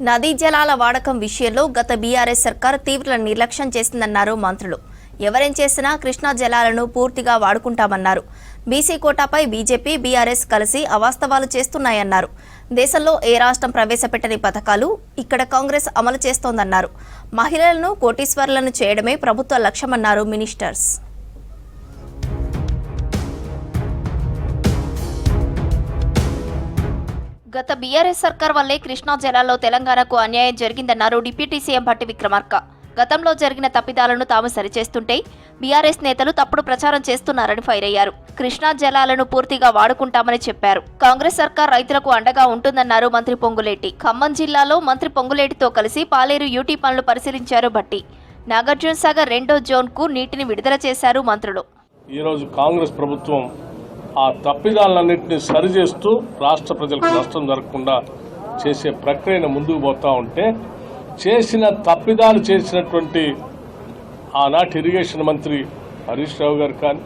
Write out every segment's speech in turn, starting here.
నదీ జలాల వాడకం విషయంలో గత బీఆర్ఎస్ సర్కార్ తీవ్ర నిర్లక్ష్యం చేసిందన్నారు మంత్రులు. ఎవరేం చేసినా కృష్ణా జలాలను పూర్తిగా వాడుకుంటామన్నారు. బీసీ కోటాపై బీజేపీ, బీఆర్ఎస్ కలిసి అవాస్తవాలు చేస్తున్నాయన్నారు. దేశంలో ఏ రాష్ట్రం ప్రవేశపెట్టని పథకాలు ఇక్కడ కాంగ్రెస్ అమలు చేస్తోందన్నారు. మహిళలను కోటీశ్వరులను చేయడమే ప్రభుత్వ లక్ష్యమన్నారు మినిస్టర్స్. గత బీఆర్ఎస్ సర్కార్ వల్లే కృష్ణా జలాల్లో తెలంగాణకు అన్యాయం జరిగిందన్నారు డిప్యూటీ సీఎం భట్టి విక్రమార్క. గతంలో జరిగిన తప్పిదాలను తాము సరిచేస్తుంటే బీఆర్ఎస్ నేతలు తప్పుడు ప్రచారం చేస్తున్నారని ఫైర్ అయ్యారు. కృష్ణా జలాలను పూర్తిగా వాడుకుంటామని చెప్పారు. కాంగ్రెస్ సర్కార్ రైతులకు అండగా ఉంటుందన్నారు మంత్రి పొంగులేటి. ఖమ్మం జిల్లాలో మంత్రి పొంగులేటితో కలిసి పాలేరు యూటీ పనులు పరిశీలించారు భట్టి. నాగార్జున సాగర్ 2వ జోన్కు నీటిని విడుదల చేశారు మంత్రులు. ఈరోజు కాంగ్రెస్ ప్రభుత్వం ఆ తప్పిదాలన్నింటినీ సరిచేస్తూ రాష్ట్ర ప్రజలకు నష్టం జరగకుండా చేసే ప్రక్రియను ముందుకు పోతా ఉంటే చేసిన తప్పిదాలు చేసినటువంటి ఆనాటి ఇరిగేషన్ మంత్రి హరీష్ రావు గారు కానీ,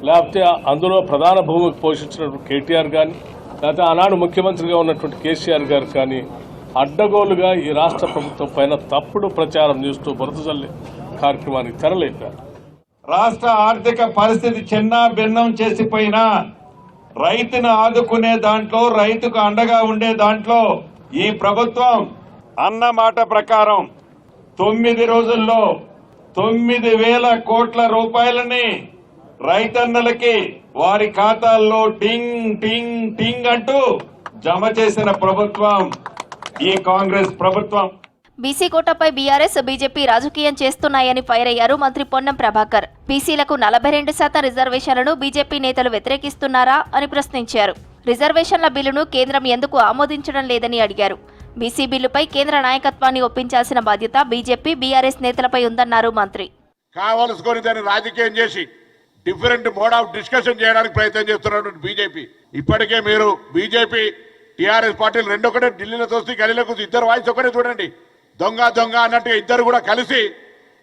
లేకపోతే అందులో ప్రధాన భూమికి పోషించినటువంటి కేటీఆర్ కానీ, లేకపోతే ఆనాడు ముఖ్యమంత్రిగా ఉన్నటువంటి కేసీఆర్ గారు కానీ అడ్డగోలుగా ఈ రాష్ట్ర ప్రభుత్వం పైన తప్పుడు ప్రచారం చేస్తూ బురద జల్లే కార్యక్రమానికి తెరలేపారు. రాష్ట్ర ఆర్థిక పరిస్థితి చిన్న భిన్నం చేసిపోయినా రైతును ఆదుకునే దాంట్లో, రైతుకు అండగా ఉండే దాంట్లో ఈ ప్రభుత్వం అన్న మాట ప్రకారం 9 రోజుల్లో 9,000 కోట్ల రూపాయలని రైతన్నలకి వారి ఖాతాల్లో టింగ్ టింగ్ టింగ్ అంటూ జమ చేసిన ప్రభుత్వం ఈ కాంగ్రెస్ ప్రభుత్వం. బీసీ కోటాపై బీఆర్ఎస్, బీజేపీ రాజకీయం చేస్తున్నాయని ఫైర్ అయ్యారు మంత్రి పొన్నం ప్రభాకర్. బీసీలకు 42% రిజర్వేషన్లను బీజేపీ నేతలు వ్యతిరేకిస్తున్నారా అని ప్రశ్నించారు. రిజర్వేషన్ల బిల్లును కేంద్రం ఎందుకు ఆమోదించడం లేదని అడిగారు. బీసీ బిల్లుపై కేంద్ర నాయకత్వాన్ని ఒప్పించాల్సిన బాధ్యత బీజేపీ, బీఆర్ఎస్ నేతలపై ఉందన్నారు మంత్రి. కావలసుకొని దాన్ని రాజకీయం చేసి డిఫరెంట్ మోడ్ ఆఫ్ డిస్కషన్ చేయడానికి ప్రయత్నం చేస్తున్నటువంటి బీజేపీ. ఇప్పటికే మీరు బీజేపీ, టీఆర్ఎస్ పార్టీలు రెండొకటే ఢిల్లీలో తోసి గలీలకు ఇద్దరు వాయిస్ ఒకటే చూడండి. దొంగ దొంగ అన్నట్టుగా ఇద్దరు కూడా కలిసి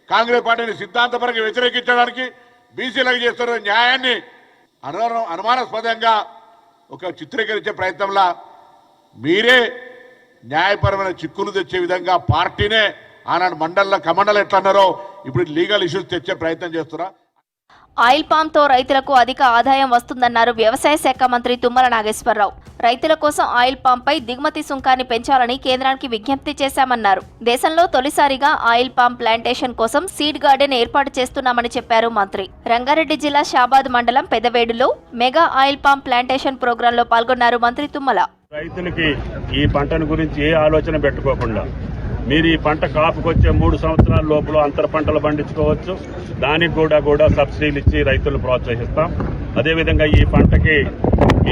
కాంగ్రెస్ పార్టీని సిద్ధాంతపరంగా వ్యతిరేకించడానికి బీసీలకు చేస్తున్న న్యాయాన్ని అనుమానాస్పదంగా ఒక చిత్రీకరించే ప్రయత్నంలో మీరే న్యాయపరమైన చిక్కులు తెచ్చే విధంగా పార్టీనే ఆనాడు కమండలు ఎట్లా అన్నారో ఇప్పుడు లీగల్ ఇష్యూస్ తెచ్చే ప్రయత్నం చేస్తున్నా. ఆయిల్ పామ్తో రైతులకు అధిక ఆదాయం వస్తుందన్నారు వ్యవసాయ శాఖ మంత్రి తుమ్మల నాగేశ్వరరావు. రైతుల కోసం ఆయిల్ పాంపై దిగుమతి సుంకాన్ని పెంచాలని కేంద్రానికి విజ్ఞప్తి చేశామన్నారు. దేశంలో తొలిసారిగా ఆయిల్ పామ్ ప్లాంటేషన్ కోసం సీడ్ గార్డెన్ ఏర్పాటు చేస్తున్నామని చెప్పారు మంత్రి. రంగారెడ్డి జిల్లా షాబాద్ మండలం పెదవేడులో మెగా ఆయిల్ పామ్ ప్లాంటేషన్ ప్రోగ్రాంలో పాల్గొన్నారు మంత్రి తుమ్మల. రైతులకి ఈ పంటను గురించి ఏ ఆలోచన పెట్టుకోకుండా మీరు ఈ పంట కాపుకొచ్చే 3 సంవత్సరాల లోపల అంతర పంటలు పండించుకోవచ్చు. దానికి కూడా సబ్సిడీలు ఇచ్చి రైతులను ప్రోత్సహిస్తాం. అదేవిధంగా ఈ పంటకి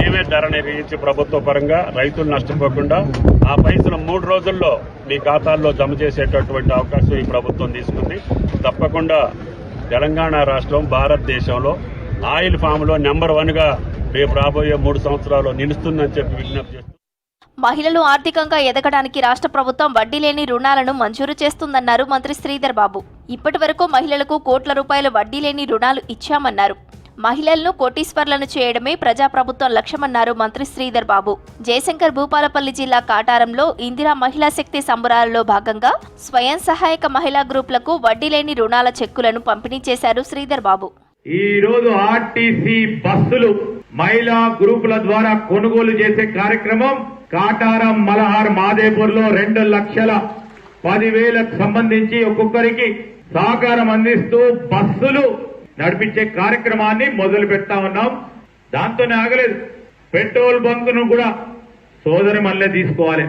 ఏమే ధర నిర్ణయించి ప్రభుత్వ పరంగా రైతులు నష్టపోకుండా ఆ పైసలు 3 రోజుల్లో మీ ఖాతాల్లో జమ చేసేటటువంటి అవకాశం ఈ ప్రభుత్వం తీసుకుంది. తప్పకుండా తెలంగాణ రాష్ట్రం భారతదేశంలో ఆయిల్ ఫామ్లో నెంబర్ 1గా రేపు రాబోయే 3 సంవత్సరాలు నిలుస్తుందని చెప్పి విజ్ఞప్తి చేస్తున్నాం. మహిళలు ఆర్థికంగా ఎదగడానికి రాష్ట్ర ప్రభుత్వం వడ్డీ లేని రుణాలను మంజూరు చేస్తుందన్నారు మంత్రి శ్రీధర్ బాబు. ఇప్పటి వరకు మహిళలకు కోట్ల రూపాయల వడ్డీ లేని రుణాలు ఇచ్చామన్నారు. మహిళలను కోటీశ్వర్లను చేయడమే ప్రజాప్రభుత్వం లక్ష్యమన్నారు మంత్రి శ్రీధర్ బాబు. జయశంకర్ భూపాలపల్లి జిల్లా కాటారంలో ఇందిరా మహిళా శక్తి సంబరాలలో భాగంగా స్వయం సహాయక మహిళా గ్రూపులకు వడ్డీ లేని రుణాల చెక్కులను పంపిణీ చేశారు శ్రీధర్ బాబు. ఈ రోజు ఆర్టీసీ బస్సులు మహిళా గ్రూపుల ద్వారా కొనుగోలు చేసే కార్యక్రమం కాటారం, మలహార్, మాదేపూర్ లో 2,10,000 సంబంధించి ఒక్కొక్కరికి సహకారం అందిస్తూ బస్సులు నడిపించే కార్యక్రమాన్ని మొదలు పెడతా ఉన్నాం. దాంతోనే ఆగలేదు. పెట్రోల్ బంకును కూడా సోదరి మళ్ళీ తీసుకోవాలి.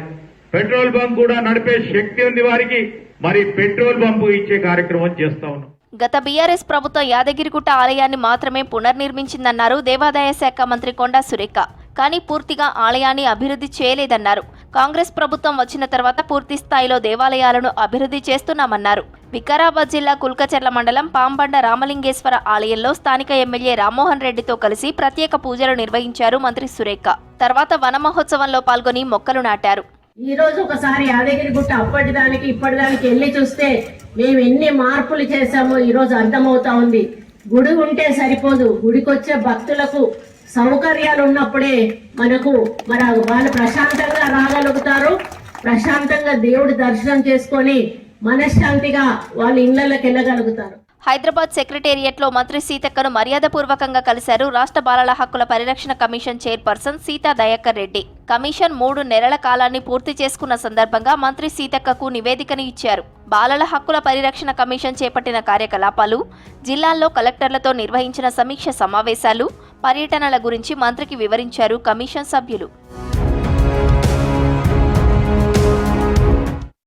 పెట్రోల్ బంక్ కూడా నడిపే శక్తి ఉంది వారికి. మరి పెట్రోల్ బంకు ఇచ్చే కార్యక్రమం చేస్తా ఉన్నాం. గత బీఆర్ఎస్ ప్రభుత్వం యాదగిరిగుట్ట ఆలయాన్ని మాత్రమే పునర్నిర్మించిందన్నారు దేవాదాయ శాఖ మంత్రి కొండా సురేఖ. కానీ పూర్తిగా ఆలయాన్ని అభివృద్ధి చేయలేదన్నారు. కాంగ్రెస్ ప్రభుత్వం వచ్చిన తర్వాత పూర్తి స్థాయిలో దేవాలయాలను అభివృద్ధి చేస్తున్నామన్నారు. వికారాబాద్ జిల్లా కుల్కచర్ల మండలం పాంబండ రామలింగేశ్వర ఆలయంలో స్థానిక ఎమ్మెల్యే రామ్మోహన్ రెడ్డితో కలిసి ప్రత్యేక పూజలు నిర్వహించారు మంత్రి సురేఖ. తర్వాత వన మహోత్సవంలో పాల్గొని మొక్కలు నాటారు. ఈ రోజు ఒకసారి యాదగిరిగుట్ట అప్పటిదానికి ఇప్పటిదానికి వెళ్ళి చూస్తే మేము ఎన్ని మార్పులు చేశామో ఈ రోజు అర్థమవుతా ఉంది. గుడి ఉంటే సరిపోదు, గుడికొచ్చే భక్తులకు సౌకర్యాలు ఉన్నప్పుడే మనకు వాళ్ళు ప్రశాంతంగా రాగలుగుతారు. ప్రశాంతంగా దేవుడి దర్శనం చేసుకొని మనశ్శాంతిగా వాళ్ళ ఇళ్లలోకి వెళ్ళగలుగుతారు. హైదరాబాద్ సెక్రటేరియట్లో మంత్రి సీతక్కను మర్యాదపూర్వకంగా కలిశారు రాష్ట్ర బాలల హక్కుల పరిరక్షణ commission chairperson Sita Dayakar Reddy. Commission 3 నెలల కాలాన్ని పూర్తి చేసుకున్న సందర్భంగా మంత్రి సీతక్కకు నివేదికను ఇచ్చారు. బాలల హక్కుల పరిరక్షణ కమిషన్ చేపట్టిన కార్యకలాపాలు, జిల్లాల్లో కలెక్టర్లతో నిర్వహించిన సమీక్ష సమావేశాలు, పర్యటనల గురించి మంత్రికి వివరించారు కమిషన్ సభ్యులు.